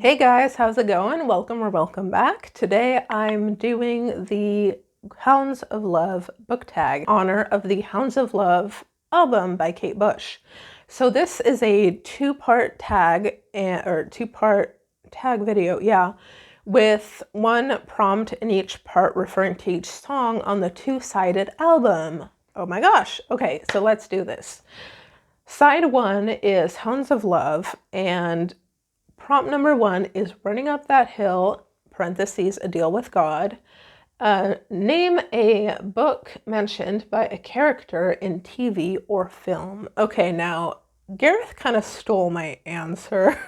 Hey guys, how's it going? Welcome or welcome back. Today I'm doing the Hounds of Love book tag in honor of the Hounds of Love album by Kate Bush. So this is a two-part tag video, with one prompt in each part referring to each song on the two-sided album. Oh my gosh. Okay, so let's do this. Side one is Hounds of Love, and prompt number one is running up that hill, parentheses, a deal with God. Name a book mentioned by a character in TV or film. Okay, now Gareth kind of stole my answer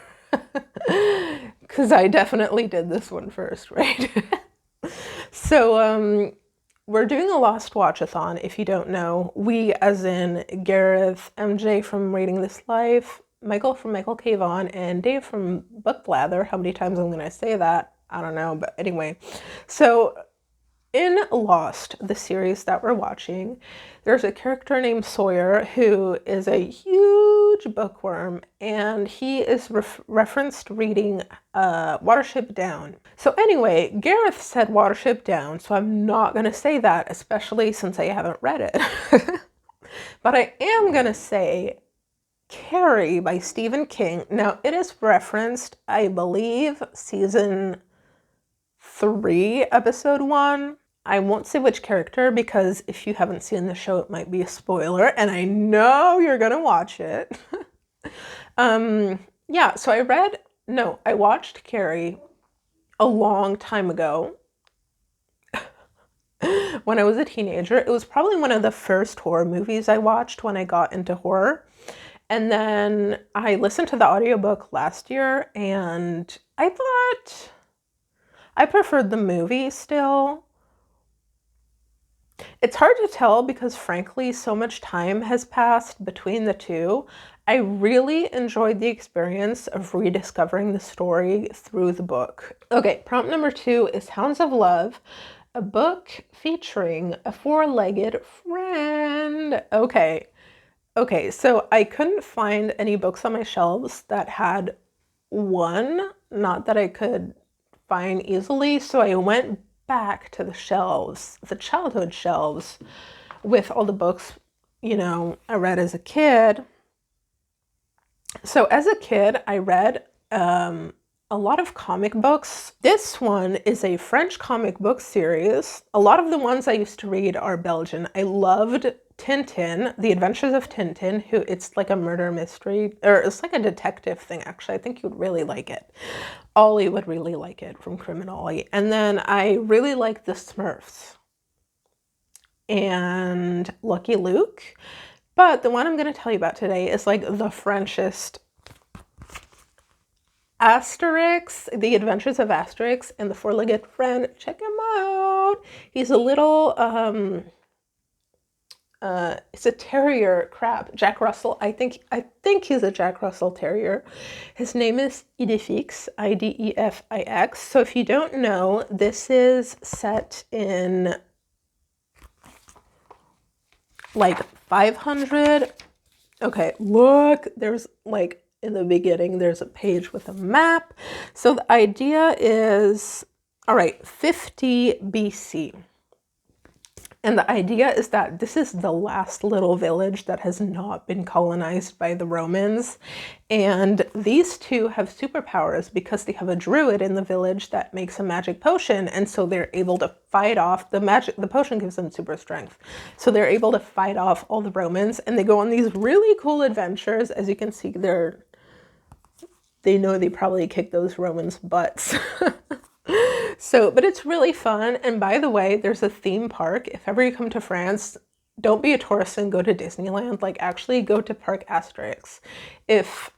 because I definitely did this one first, right? So we're doing a Lost Watch-a-thon, if you don't know. We, as in Gareth, MJ from Rating This Life, Michael from Michael K. Vaughn, and Dave from Book Blather. How many times I'm going to say that? I don't know, but anyway. So in Lost, the series that we're watching, there's a character named Sawyer who is a huge bookworm, and he is referenced reading Watership Down. So anyway, Gareth said Watership Down, so I'm not going to say that, especially since I haven't read it. But I am going to say Carrie by Stephen King. Now, it is referenced, I believe, season 3, episode 1. I won't say which character because if you haven't seen the show, it might be a spoiler, and I know you're gonna watch it. Yeah, so I watched Carrie a long time ago when I was a teenager. It was probably one of the first horror movies I watched when I got into horror. And then I listened to the audiobook last year, and I thought I preferred the movie still. It's hard to tell because, frankly, so much time has passed between the two. I really enjoyed the experience of rediscovering the story through the book. Okay, prompt number 2 is Hounds of Love, a book featuring a four-legged friend. Okay, so I couldn't find any books on my shelves that had one, not that I could find easily, so I went back to the shelves, the childhood shelves, with all the books, I read as a kid. So as a kid, I read a lot of comic books. This one is a French comic book series. A lot of the ones I used to read are Belgian. I loved Tintin, The Adventures of Tintin, it's like a murder mystery, or it's like a detective thing, actually. I think you'd really like it. Ollie would really like it from Criminal. And then I really like The Smurfs and Lucky Luke. But the one I'm going to tell you about today is like the Frenchest. Asterix, The Adventures of Asterix and the Four-Legged Friend. Check him out. He's a little, it's a terrier crap. Jack Russell. I think he's a Jack Russell Terrier. His name is Idefix, Idefix. So if you don't know, this is set in like 500. Okay, look, there's like in the beginning, there's a page with a map. So the idea is, all right, 50 BC. And the idea is that this is the last little village that has not been colonized by the Romans. And these two have superpowers because they have a druid in the village that makes a magic potion. And so they're able to fight off the potion gives them super strength. So they're able to fight off all the Romans, and they go on these really cool adventures. As you can see, they know they probably kick those Romans' butts. But it's really fun. And by the way, there's a theme park. If ever you come to France, don't be a tourist and go to Disneyland. Like, actually go to Park Asterix. If,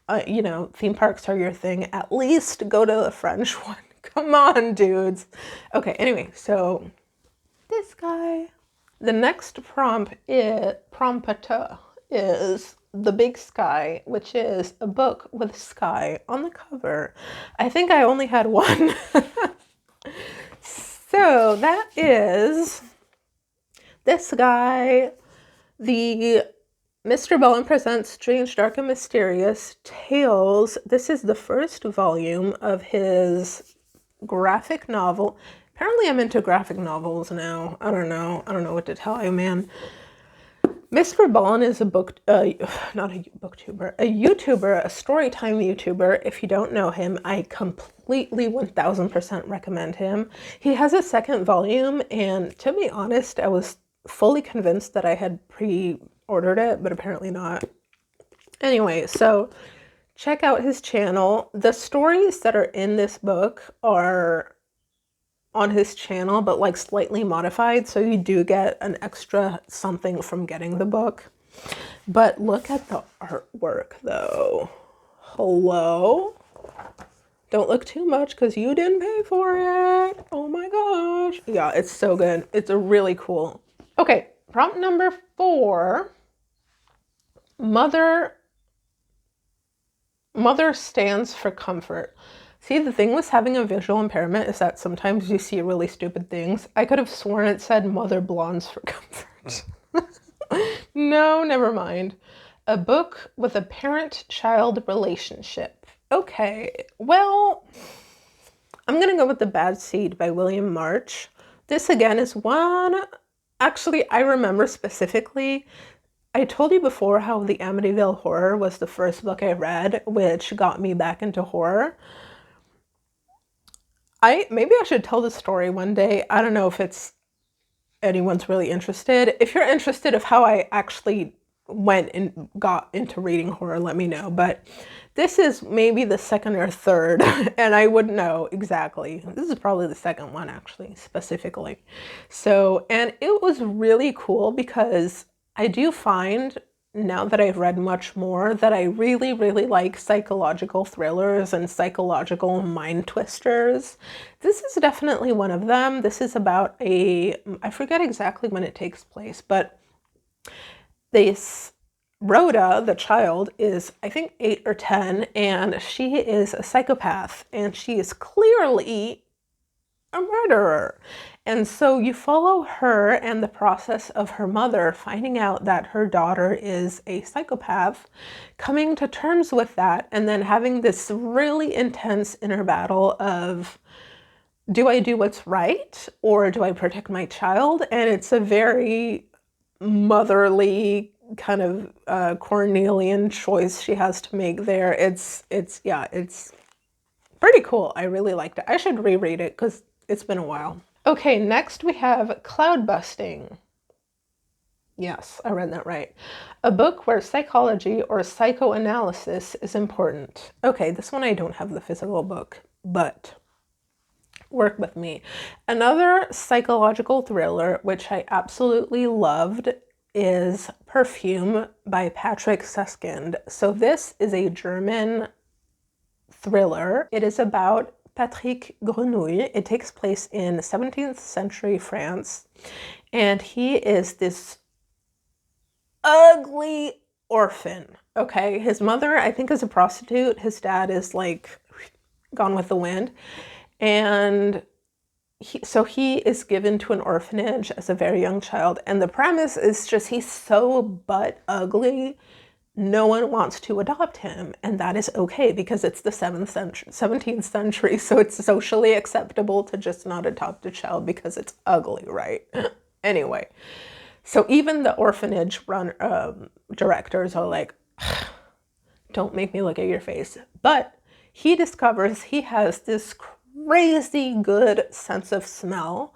theme parks are your thing, at least go to the French one. Come on, dudes. Okay, anyway, so this guy. The next prompt is The Big Sky, which is a book with sky on the cover. I think I only had one. So that is this guy. The Mr. Bowen presents Strange, Dark, and Mysterious Tales. This is the first volume of his graphic novel. Apparently I'm into graphic novels now. I don't know what to tell you, man. Mr. Bowen is a not a booktuber, a YouTuber, a storytime YouTuber. If you don't know him, I completely 1000% recommend him. He has a second volume, and to be honest, I was fully convinced that I had pre-ordered it, but apparently not. Anyway, so check out his channel. The stories that are in this book are on his channel, but like slightly modified, so you do get an extra something from getting the book. But look at the artwork though. Hello? Don't look too much because you didn't pay for it. Oh my gosh. Yeah, it's so good. It's a really cool. Okay, prompt number 4. Mother stands for comfort. See, the thing with having a visual impairment is that sometimes you see really stupid things. I could have sworn it said mother blondes for comfort. No, never mind. A book with a parent-child relationship. Okay, well, I'm going to go with The Bad Seed by William March. This again is one, actually, I remember specifically, I told you before how The Amityville Horror was the first book I read, which got me back into horror. Maybe I should tell the story one day. I don't know if anyone's really interested. If you're interested of how I actually went and got into reading horror, let me know. But this is maybe the second or third, and I wouldn't know exactly. This is probably the second one, actually, specifically. So, and it was really cool because I do find, now that I've read much more, that I really, really like psychological thrillers and psychological mind twisters. This is definitely one of them. This is about I forget exactly when it takes place, but Rhoda, the child, is I think 8 or 10, and she is a psychopath, and she is clearly a murderer. And so you follow her and the process of her mother finding out that her daughter is a psychopath, coming to terms with that, and then having this really intense inner battle of, do I do what's right or do I protect my child? And it's a very motherly kind of Cornelian choice she has to make there. It's pretty cool. I really liked it. I should reread it because it's been a while. Okay, next we have Cloudbusting. Yes, I read that right. A book where psychology or psychoanalysis is important. Okay, this one I don't have the physical book, but work with me. Another psychological thriller, which I absolutely loved, is Perfume by Patrick Suskind. So this is a German thriller. It is about Patrick Grenouille. It takes place in 17th century France, and he is this ugly orphan. Okay, his mother, I think, is a prostitute. His dad is like gone with the wind, and so he is given to an orphanage as a very young child, and the premise is just he's so butt ugly, no one wants to adopt him, and that is okay because it's the 17th century, so it's socially acceptable to just not adopt a child because it's ugly, right? Anyway, so even the orphanage directors are like, don't make me look at your face. But he discovers he has this crazy good sense of smell,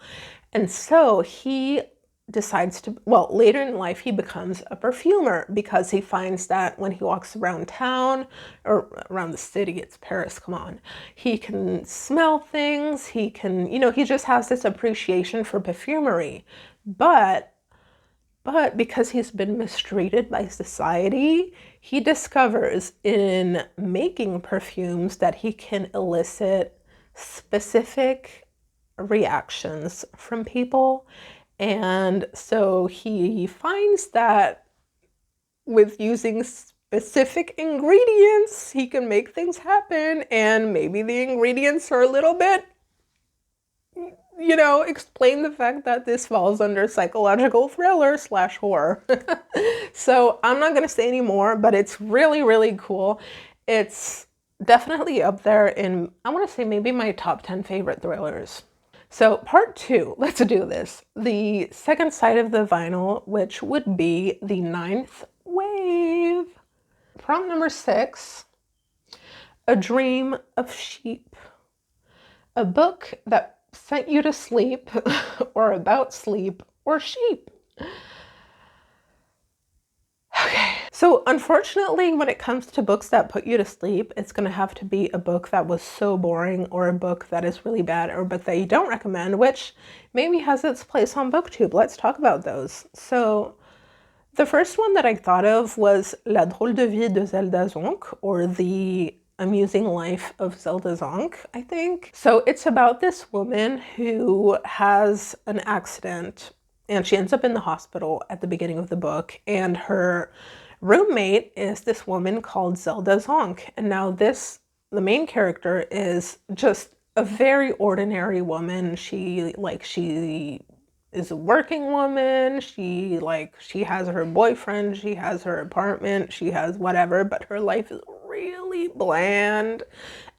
and so he decides to, well, later in life, he becomes a perfumer because he finds that when he walks around town or around the city, it's Paris, come on, he can smell things, he can, he just has this appreciation for perfumery. But because he's been mistreated by society, he discovers in making perfumes that he can elicit specific reactions from people. And so he finds that with using specific ingredients, he can make things happen. And maybe the ingredients are a little bit you know, explain the fact that this falls under psychological thriller / horror. So I'm not going to say any more, but it's really, really cool. It's definitely up there in, I want to say maybe my top 10 favorite thrillers. So part 2, let's do this. The second side of the vinyl, which would be the 9th wave. Prompt number 6, A Dream of Sheep. A book that sent you to sleep, or about sleep, or sheep. Okay, so unfortunately, when it comes to books that put you to sleep, it's going to have to be a book that was so boring, or a book that is really bad, or a book that you don't recommend, which maybe has its place on BookTube. Let's talk about those. So the first one that I thought of was La drôle de vie de Zelda Zonk, or The Amusing Life of Zelda Zonk, I think. So it's about this woman who has an accident and she ends up in the hospital at the beginning of the book, and her roommate is this woman called Zelda Zonk. And now the main character is just a very ordinary woman. She is a working woman. She has her boyfriend, she has her apartment, she has whatever, but her life is really bland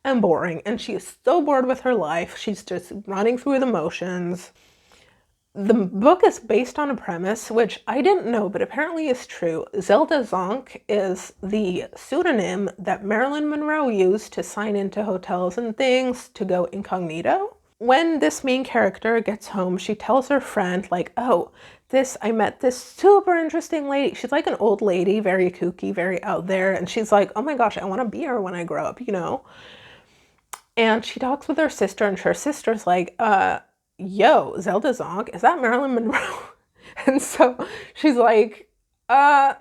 and boring, and she is so bored with her life. She's just running through the motions. The book is based on a premise which I didn't know, but apparently is true. Zelda Zonk is the pseudonym that Marilyn Monroe used to sign into hotels and things to go incognito. When this main character gets home, she tells her friend, like, oh, I met this super interesting lady. She's like an old lady, very kooky, very out there. And she's like, oh my gosh, I want to be her when I grow up, you know? And she talks with her sister, and her sister's like, yo, Zelda Zonk, is that Marilyn Monroe? And so she's like,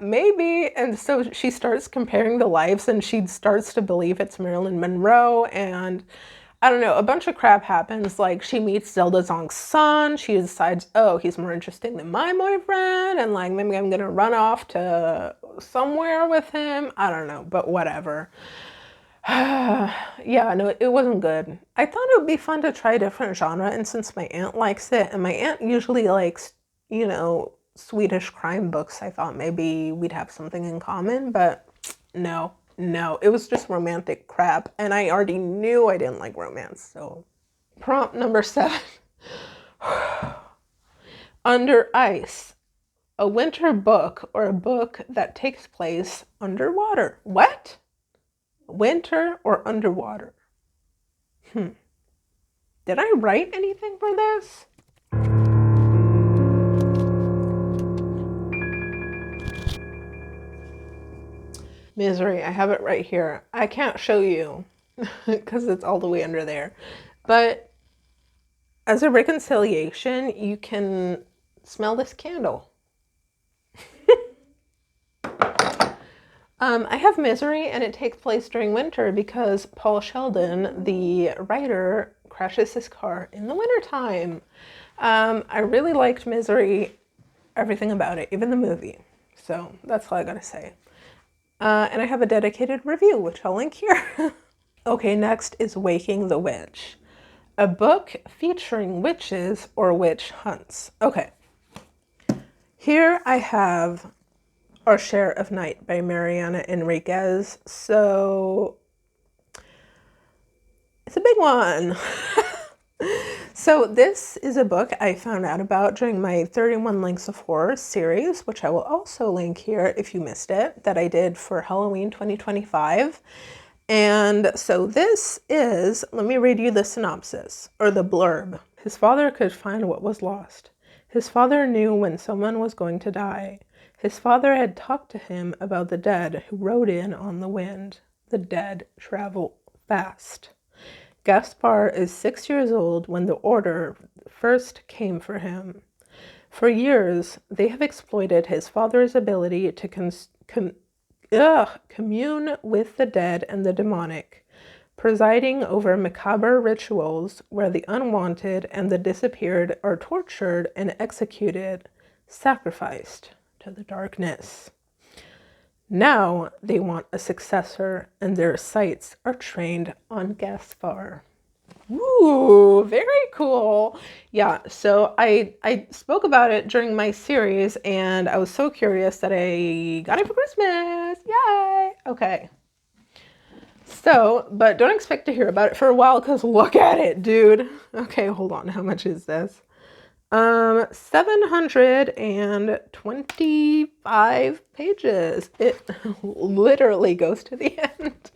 maybe. And so she starts comparing the lives, and she starts to believe it's Marilyn Monroe, and I don't know, a bunch of crap happens. Like, she meets Zelda Zonk's son. She decides, oh, he's more interesting than my boyfriend, and like, maybe I'm gonna run off to somewhere with him. I don't know, but whatever. Yeah, no, it wasn't good. I thought it would be fun to try a different genre, and since my aunt likes it, and my aunt usually likes, you know, Swedish crime books, I thought maybe we'd have something in common, but no, it was just romantic crap, and I already knew I didn't like romance, so. Prompt number 7. Under Ice. A winter book, or a book that takes place underwater. What? Winter or underwater? Did I write anything for this? Misery, I have it right here. I can't show you because it's all the way under there. But as a reconciliation, you can smell this candle. I have Misery, and it takes place during winter because Paul Sheldon, the writer, crashes his car in the wintertime. I really liked Misery, everything about it, even the movie. So that's all I gotta say. And I have a dedicated review, which I'll link here. Okay, next is Waking the Witch, a book featuring witches or witch hunts. Okay, here I have Our Share of Night by Mariana Enriquez. So it's a big one. So this is a book I found out about during my 31 Links of Horror series, which I will also link here if you missed it, that I did for Halloween 2025. And so this is, let me read you the synopsis, or the blurb. His father could find what was lost. His father knew when someone was going to die. His father had talked to him about the dead who rode in on the wind. The dead travel fast. Gaspar is 6 years old when the order first came for him. For years, they have exploited his father's ability to commune with the dead and the demonic, presiding over macabre rituals where the unwanted and the disappeared are tortured and executed, sacrificed to the darkness. Now they want a successor, and their sights are trained on Gaspar. Ooh, very cool. Yeah, so I spoke about it during my series and I was so curious that I got it for Christmas. Yay! Okay. So, but don't expect to hear about it for a while because look at it, dude. Okay, hold on. How much is this? 725 pages. It literally goes to the end.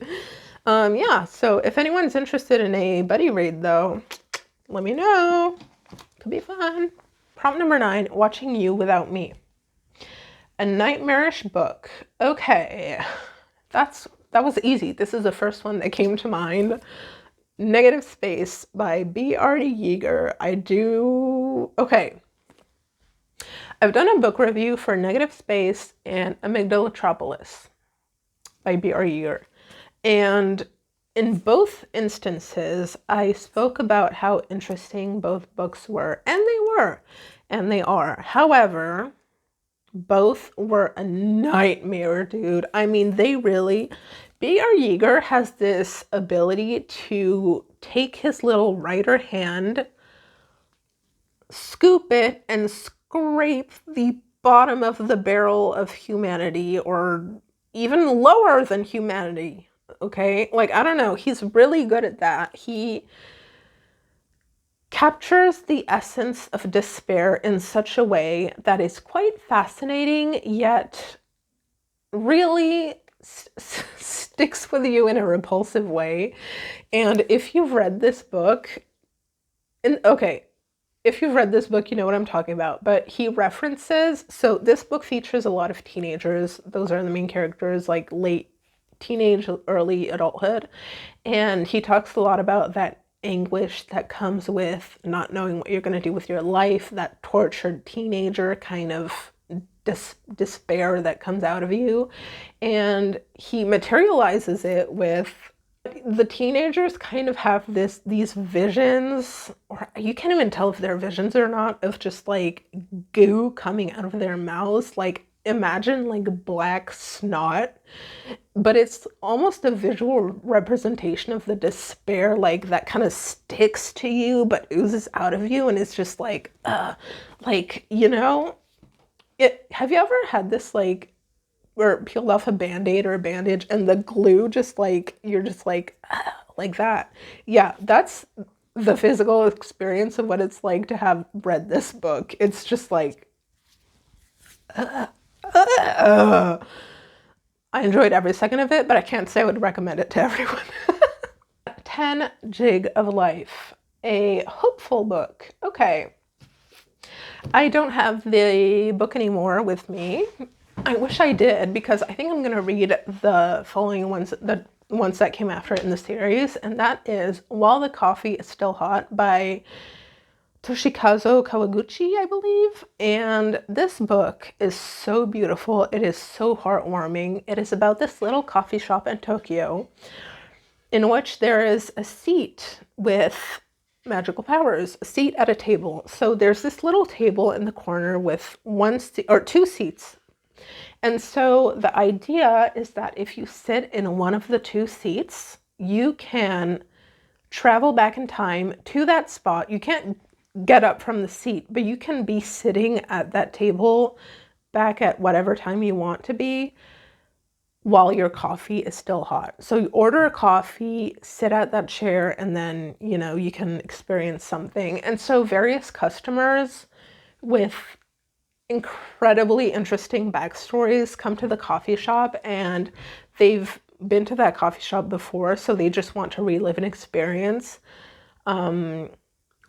Yeah, so if anyone's interested in a buddy read though, let me know. Could be fun. Prompt number 9, Watching You Without Me. A nightmarish book. Okay, that was easy. This is the first one that came to mind. Negative Space by B.R.D. Yeager. Okay. I've done a book review for Negative Space and Amygdalatropolis by B.R. Yeager. And in both instances, I spoke about how interesting both books were. And they were. And they are. However, both were a nightmare, dude. I mean, they really... B.R. Yeager has this ability to take his little writer hand, scoop it, and scrape the bottom of the barrel of humanity, or even lower than humanity, okay? Like, I don't know. He's really good at that. He captures the essence of despair in such a way that is quite fascinating, yet really sticks with you in a repulsive way. And if you've read this book, if you've read this book, you know what I'm talking about. But he references, so this book features a lot of teenagers. Those are the main characters, like late teenage, early adulthood. And he talks a lot about that anguish that comes with not knowing what you're going to do with your life, that tortured teenager kind of despair that comes out of you. And he materializes it with the teenagers kind of have these visions, or you can't even tell if they're visions or not, of just like goo coming out of their mouths. Like, imagine like black snot, but it's almost a visual representation of the despair, like that kind of sticks to you but oozes out of you, and it's just like you know, have you ever had this, like, or peeled off a band-aid or a bandage and the glue just like, you're just like that? Yeah, that's the physical experience of what it's like to have read this book. It's just like, I enjoyed every second of it, but I can't say I would recommend it to everyone. 10, Jig of Life, a hopeful book. Okay. I don't have the book anymore with me. I wish I did, because I think I'm going to read the following ones, the ones that came after it in the series, and that is While the Coffee is Still Hot by Toshikazu Kawaguchi, I believe. And this book is so beautiful. It is so heartwarming. It is about this little coffee shop in Tokyo in which there is a seat with magical powers, a seat at a table. So there's this little table in the corner with two seats. And so the idea is that if you sit in one of the two seats, you can travel back in time to that spot. You can't get up from the seat, but you can be sitting at that table back at whatever time you want to be while your coffee is still hot. So you order a coffee, sit at that chair, and then, you know, you can experience something. And so various customers with incredibly interesting backstories come to the coffee shop, and they've been to that coffee shop before, so they just want to relive an experience.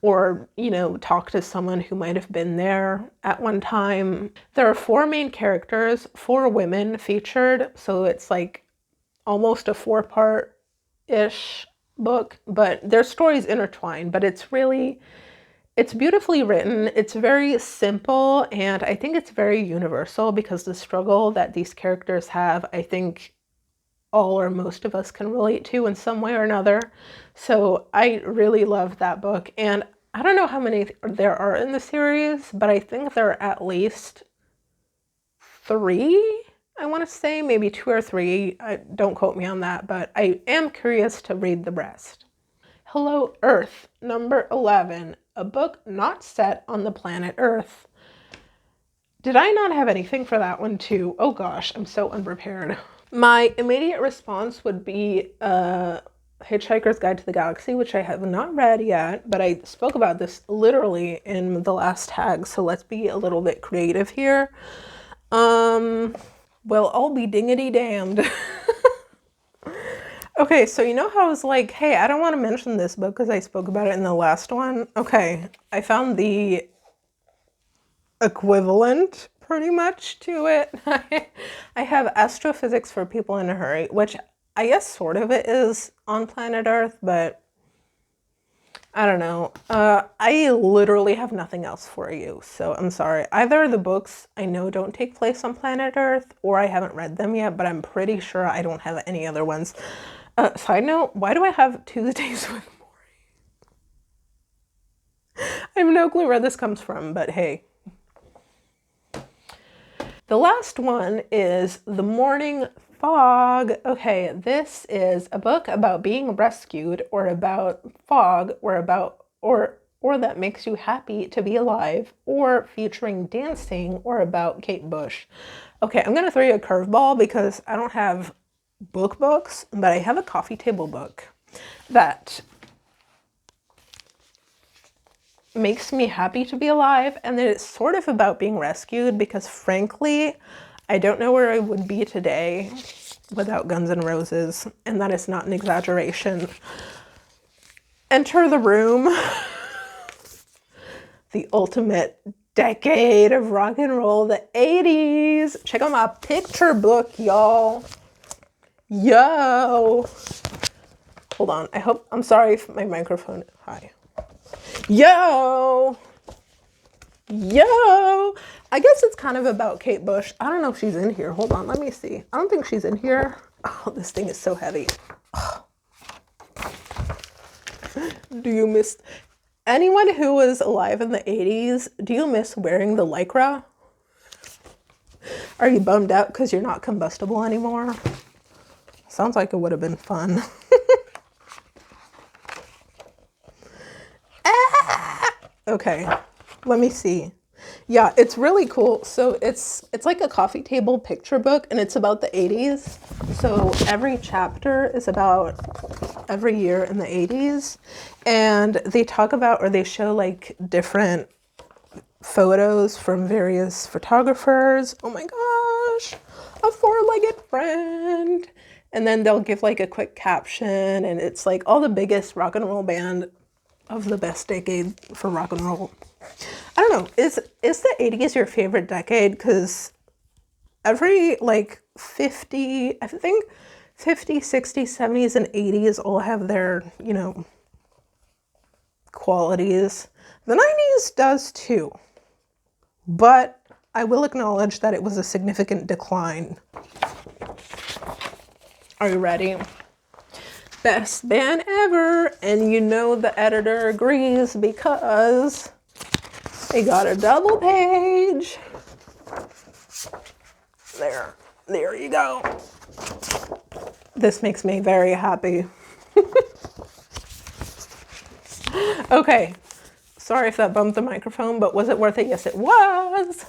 Or, you know, talk to someone who might have been there at one time. There are 4 main characters, 4 women featured, so it's like almost a 4-part-ish book, but their stories intertwine, but it's beautifully written. It's very simple, and I think it's very universal, because the struggle that these characters have, I think all or most of us can relate to in some way or another. So I really love that book. And I don't know how many there are in the series, but I think there are at least 3, I want to say, maybe 2 or 3. Don't quote me on that, but I am curious to read the rest. Hello Earth, number 11, a book not set on the planet Earth. Did I not have anything for that one too? Oh gosh, I'm so unprepared. My immediate response would be Hitchhiker's Guide to the Galaxy, which I have not read yet, but I spoke about this literally in the last tag, so let's be a little bit creative here. Well, I'll be dingity damned. Okay, so you know how I was like, hey, I don't want to mention this book because I spoke about it in the last one? Okay, I found the equivalent pretty much to it. I have Astrophysics for People in a Hurry, which I guess sort of it is on planet Earth, but I don't know. I literally have nothing else for you, so I'm sorry. Either the books I know don't take place on planet Earth, or I haven't read them yet, but I'm pretty sure I don't have any other ones. Side note, why do I have Tuesdays with Maury? I have no clue where this comes from, but hey. The last one is The Morning Fog. Okay, this is a book about being rescued, or about fog, or that makes you happy to be alive, or featuring dancing, or about Kate Bush. Okay, I'm gonna throw you a curveball because I don't have books, but I have a coffee table book that makes me happy to be alive, and then it's sort of about being rescued because frankly, I don't know where I would be today without Guns N' Roses, and that is not an exaggeration. Enter the Room, the ultimate decade of rock and roll, the 80s. Check out my picture book, y'all. Yo. Hold on. I'm sorry if my microphone. Hi. Yo. I guess it's kind of about Kate Bush. I don't know if she's in here. Hold on. Let me see. I don't think she's in here. Oh, this thing is so heavy. Oh. Do you miss anyone who was alive in the 80s? Do you miss wearing the Lycra? Are you bummed out because you're not combustible anymore? Sounds like it would have been fun. Okay, let me see. Yeah, it's really cool. So it's like a coffee table picture book, and it's about the 80s. So every chapter is about every year in the 80s, and they talk about, or they show like different photos from various photographers. Oh my gosh, a four-legged friend. And then they'll give like a quick caption, and it's like all the biggest rock and roll band of the best decade for rock and roll. I don't know, is the 80s your favorite decade? Because every like 50, I think 50, 60, 70s, and 80s all have their, you know, qualities. The 90s does too, but I will acknowledge that it was a significant decline. Are you ready? Best band ever, and you know the editor agrees because they got a double page. There you go. This makes me very happy. Okay, sorry if that bumped the microphone, but was it worth it? Yes, it was.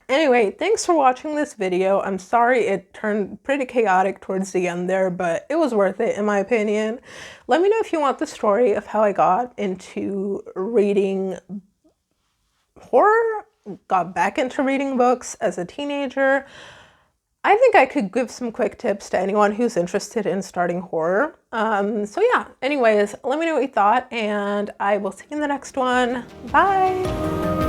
Anyway, thanks for watching this video. I'm sorry it turned pretty chaotic towards the end there, but it was worth it in my opinion. Let me know if you want the story of how I got into reading horror, got back into reading books as a teenager. I think I could give some quick tips to anyone who's interested in starting horror. So yeah, anyways, let me know what you thought, and I will see you in the next one. Bye!